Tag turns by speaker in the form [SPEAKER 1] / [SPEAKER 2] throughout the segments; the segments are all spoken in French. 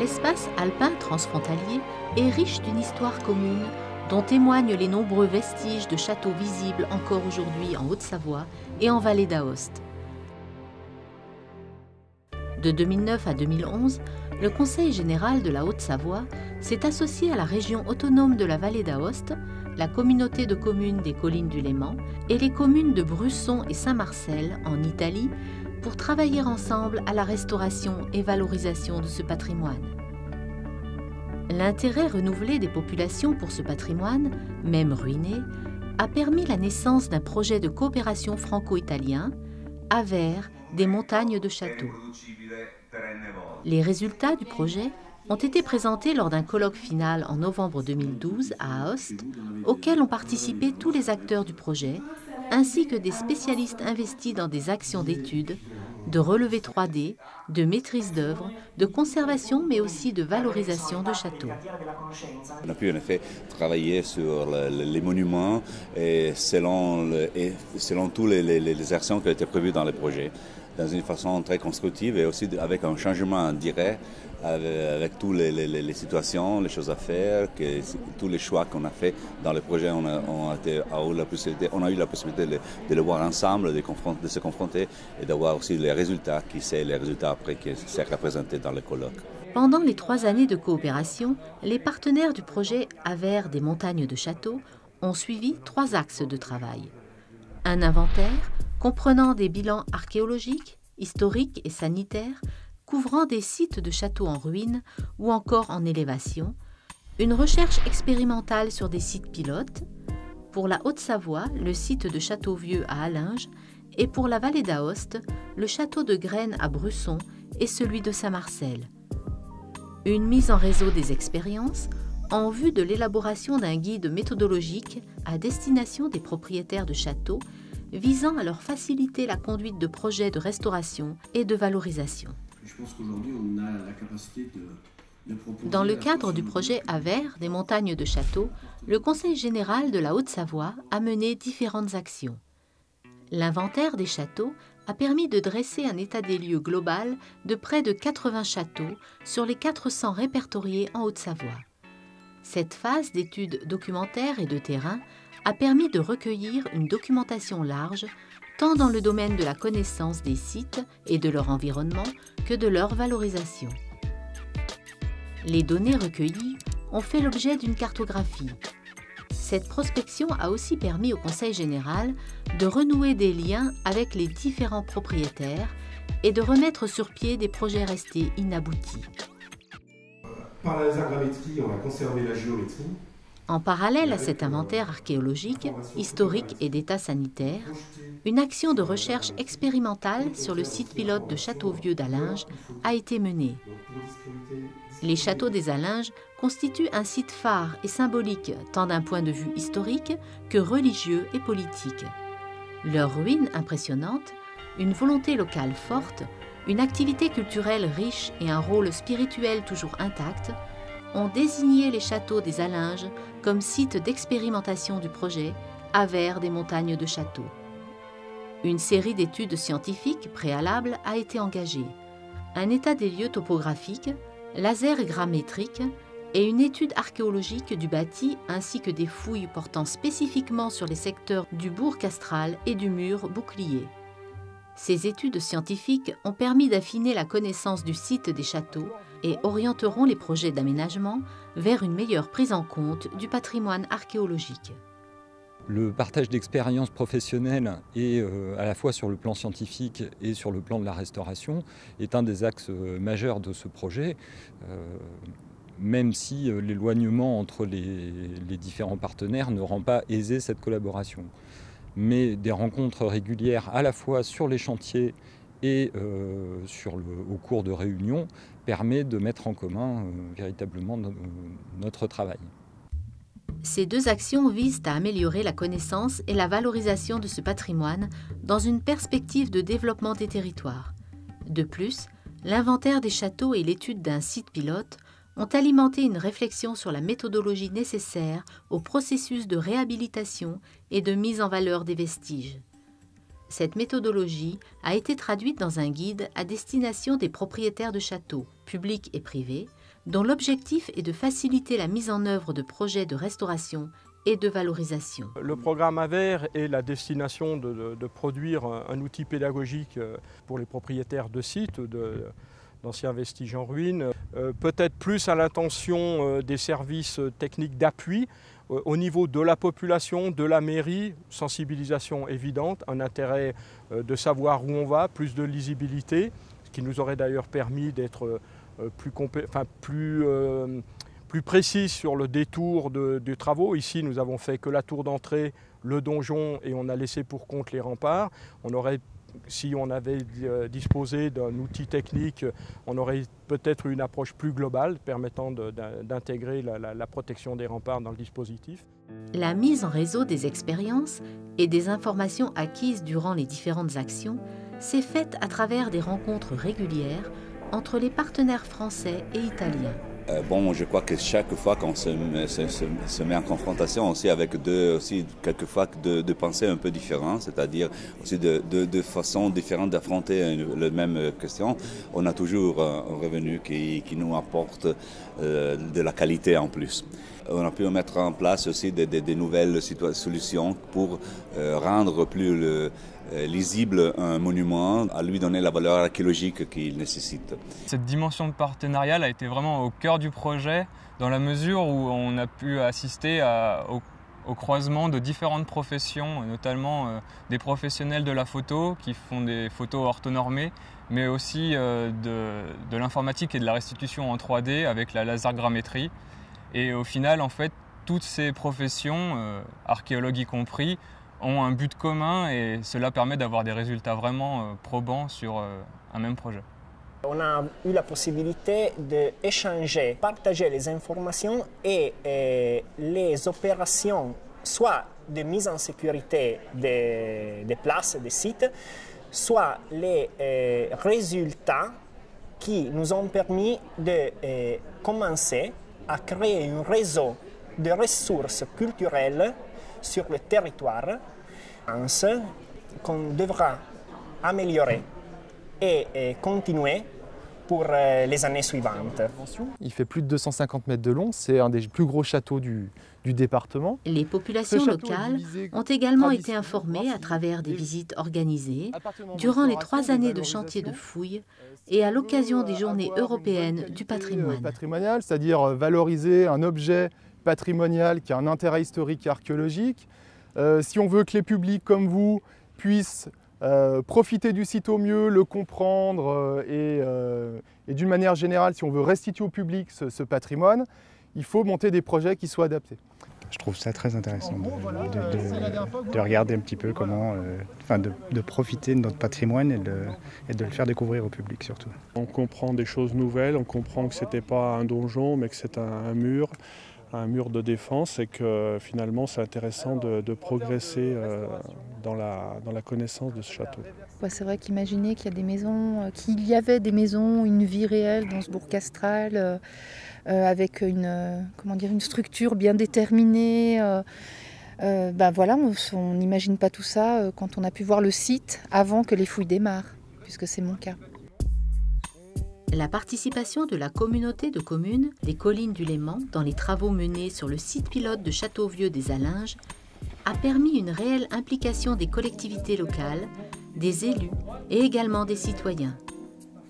[SPEAKER 1] L'espace alpin transfrontalier est riche d'une histoire commune dont témoignent les nombreux vestiges de châteaux visibles encore aujourd'hui en Haute-Savoie et en vallée d'Aoste. De 2009 à 2011, le Conseil général de la Haute-Savoie s'est associé à la région autonome de la vallée d'Aoste, la communauté de communes des collines du Léman et les communes de Brusson et Saint-Marcel en Italie pour travailler ensemble à la restauration et valorisation de ce patrimoine. L'intérêt renouvelé des populations pour ce patrimoine, même ruiné, a permis la naissance d'un projet de coopération franco-italien, Avers, des montagnes de Château. Les résultats du projet ont été présentés lors d'un colloque final en novembre 2012 à Aoste, auquel ont participé tous les acteurs du projet, ainsi que des spécialistes investis dans des actions d'études, de relevé 3D, de maîtrise d'œuvre, de conservation, mais aussi de valorisation de châteaux.
[SPEAKER 2] On a pu en effet travailler sur les monuments et selon toutes les actions qui ont été prévues dans le projet, dans une façon très constructive et aussi avec un changement direct avec toutes les situations, les choses à faire, tous les choix qu'on a fait dans le projet, on a eu la possibilité de le voir ensemble, de se confronter et d'avoir aussi les résultats, les résultats après qui sont représentés dans le colloque.
[SPEAKER 1] Pendant les 3 années de coopération, les partenaires du projet Avers des montagnes de Château ont suivi 3 axes de travail. Un inventaire comprenant des bilans archéologiques, historiques et sanitaires, couvrant des sites de châteaux en ruine ou encore en élévation, une recherche expérimentale sur des sites pilotes, pour la Haute-Savoie, le site de Châteauvieux à Allinges, et pour la vallée d'Aoste, le château de Graines à Brusson et celui de Saint-Marcel. Une mise en réseau des expériences en vue de l'élaboration d'un guide méthodologique à destination des propriétaires de châteaux visant à leur faciliter la conduite de projets de restauration et de valorisation.
[SPEAKER 3] Je pense qu'aujourd'hui, on a la capacité de proposer...
[SPEAKER 1] Dans le cadre du projet Avers des montagnes de Château, le Conseil général de la Haute-Savoie a mené différentes actions. L'inventaire des châteaux a permis de dresser un état des lieux global de près de 80 châteaux sur les 400 répertoriés en Haute-Savoie. Cette phase d'études documentaires et de terrain a permis de recueillir une documentation large, tant dans le domaine de la connaissance des sites et de leur environnement que de leur valorisation. Les données recueillies ont fait l'objet d'une cartographie. Cette prospection a aussi permis au Conseil général de renouer des liens avec les différents propriétaires et de remettre sur pied des projets restés inaboutis.
[SPEAKER 3] Par la lasergramétrie, on a conservé la géométrie.
[SPEAKER 1] En parallèle à cet inventaire archéologique, historique et d'état sanitaire, une action de recherche expérimentale sur le site pilote de Châteauvieux d'Allinges a été menée. Les châteaux des Allinges constituent un site phare et symbolique tant d'un point de vue historique que religieux et politique. Leurs ruines impressionnantes, une volonté locale forte, une activité culturelle riche et un rôle spirituel toujours intact ont désigné les châteaux des Allinges comme site d'expérimentation du projet Avers des montagnes de Château. Une série d'études scientifiques préalables a été engagée. Un état des lieux topographique, laser-grammétrique et une étude archéologique du bâti ainsi que des fouilles portant spécifiquement sur les secteurs du bourg castral et du mur bouclier. Ces études scientifiques ont permis d'affiner la connaissance du site des châteaux et orienteront les projets d'aménagement vers une meilleure prise en compte du patrimoine archéologique.
[SPEAKER 4] Le partage d'expériences professionnelles, et à la fois sur le plan scientifique et sur le plan de la restauration, est un des axes majeurs de ce projet, même si l'éloignement entre les différents partenaires ne rend pas aisée cette collaboration. Mais des rencontres régulières à la fois sur les chantiers et au cours de réunions permet de mettre en commun véritablement notre travail.
[SPEAKER 1] Ces 2 actions visent à améliorer la connaissance et la valorisation de ce patrimoine dans une perspective de développement des territoires. De plus, l'inventaire des châteaux et l'étude d'un site pilote ont alimenté une réflexion sur la méthodologie nécessaire au processus de réhabilitation et de mise en valeur des vestiges. Cette méthodologie a été traduite dans un guide à destination des propriétaires de châteaux, publics et privés, dont l'objectif est de faciliter la mise en œuvre de projets de restauration et de valorisation.
[SPEAKER 5] Le programme AVER est la destination de produire un outil pédagogique pour les propriétaires de sites, d'anciens vestiges en ruine, peut-être plus à l'intention des services techniques d'appui, au niveau de la population, de la mairie, sensibilisation évidente, un intérêt de savoir où on va, plus de lisibilité, ce qui nous aurait d'ailleurs permis d'être plus précis sur le détour des travaux. Ici, nous avons fait que la tour d'entrée, le donjon et on a laissé pour compte les remparts. Si on avait disposé d'un outil technique, on aurait peut-être une approche plus globale permettant d'intégrer la protection des remparts dans le dispositif.
[SPEAKER 1] La mise en réseau des expériences et des informations acquises durant les différentes actions s'est faite à travers des rencontres régulières entre les partenaires français et italiens.
[SPEAKER 2] Je crois que chaque fois qu'on se met en confrontation aussi avec quelquefois de pensées un peu différentes, c'est-à-dire aussi de façons différentes d'affronter la même question, on a toujours un revenu qui nous apporte de la qualité en plus. On a pu mettre en place aussi des nouvelles solutions pour rendre plus lisible un monument, à lui donner la valeur archéologique qu'il nécessite.
[SPEAKER 6] Cette dimension de partenariat a été vraiment au cœur du projet, dans la mesure où on a pu assister au croisement de différentes professions, notamment des professionnels de la photo qui font des photos orthonormées, mais aussi de l'informatique et de la restitution en 3D avec la lasergrammétrie. Et au final, en fait, toutes ces professions, archéologues y compris, ont un but commun et cela permet d'avoir des résultats vraiment probants sur un même projet.
[SPEAKER 7] On a eu la possibilité d'échanger, partager les informations et les opérations, soit de mise en sécurité des places, des sites, soit les résultats qui nous ont permis de commencer à créer un réseau de ressources culturelles sur le territoire, qu'on devra améliorer et continuer pour les années suivantes.
[SPEAKER 8] Il fait plus de 250 mètres de long, c'est un des plus gros châteaux du département.
[SPEAKER 1] Les populations locales ont également été informées à travers des visites organisées durant les 3 années de chantier de fouilles et à l'occasion des Journées européennes du patrimoine.
[SPEAKER 8] Patrimonial, c'est-à-dire valoriser un objet patrimonial qui a un intérêt historique et archéologique. Si on veut que les publics comme vous puissent profiter du site au mieux, le comprendre et d'une manière générale, si on veut restituer au public ce patrimoine, il faut monter des projets qui soient adaptés.
[SPEAKER 9] Je trouve ça très intéressant de regarder un petit peu comment, de profiter de notre patrimoine et de le faire découvrir au public surtout.
[SPEAKER 10] On comprend des choses nouvelles, on comprend que ce n'était pas un donjon mais que c'est un mur de défense et que finalement c'est intéressant de progresser dans la connaissance de ce château.
[SPEAKER 11] Ouais, c'est vrai qu'imaginer qu'il y avait des maisons, une vie réelle dans ce bourg castral, avec une structure bien déterminée. On n'imagine pas tout ça quand on a pu voir le site avant que les fouilles démarrent, puisque c'est mon cas.
[SPEAKER 1] La participation de la communauté de communes des Collines du Léman dans les travaux menés sur le site pilote de Châteauvieux des Alinges a permis une réelle implication des collectivités locales, des élus et également des citoyens.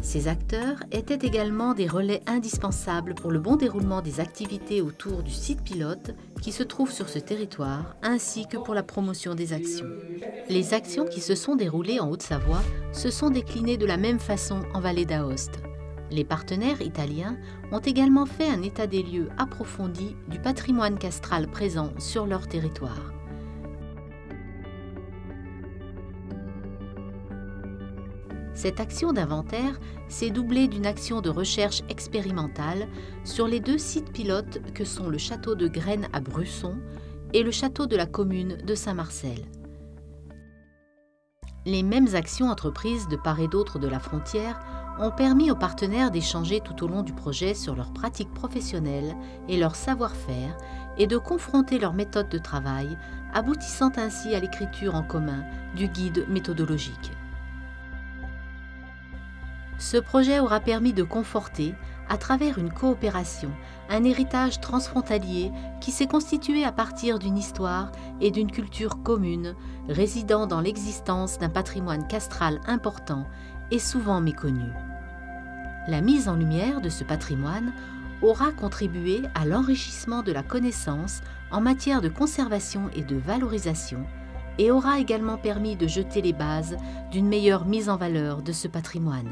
[SPEAKER 1] Ces acteurs étaient également des relais indispensables pour le bon déroulement des activités autour du site pilote qui se trouve sur ce territoire, ainsi que pour la promotion des actions. Les actions qui se sont déroulées en Haute-Savoie se sont déclinées de la même façon en Vallée d'Aoste. Les partenaires italiens ont également fait un état des lieux approfondi du patrimoine castral présent sur leur territoire. Cette action d'inventaire s'est doublée d'une action de recherche expérimentale sur les 2 sites pilotes que sont le château de Graines à Brusson et le château de la commune de Saint-Marcel. Les mêmes actions entreprises de part et d'autre de la frontière ont permis aux partenaires d'échanger tout au long du projet sur leurs pratiques professionnelles et leur savoir-faire et de confronter leurs méthodes de travail, aboutissant ainsi à l'écriture en commun du guide méthodologique. Ce projet aura permis de conforter, à travers une coopération, un héritage transfrontalier qui s'est constitué à partir d'une histoire et d'une culture commune, résidant dans l'existence d'un patrimoine castral important et souvent méconnu. La mise en lumière de ce patrimoine aura contribué à l'enrichissement de la connaissance en matière de conservation et de valorisation et aura également permis de jeter les bases d'une meilleure mise en valeur de ce patrimoine.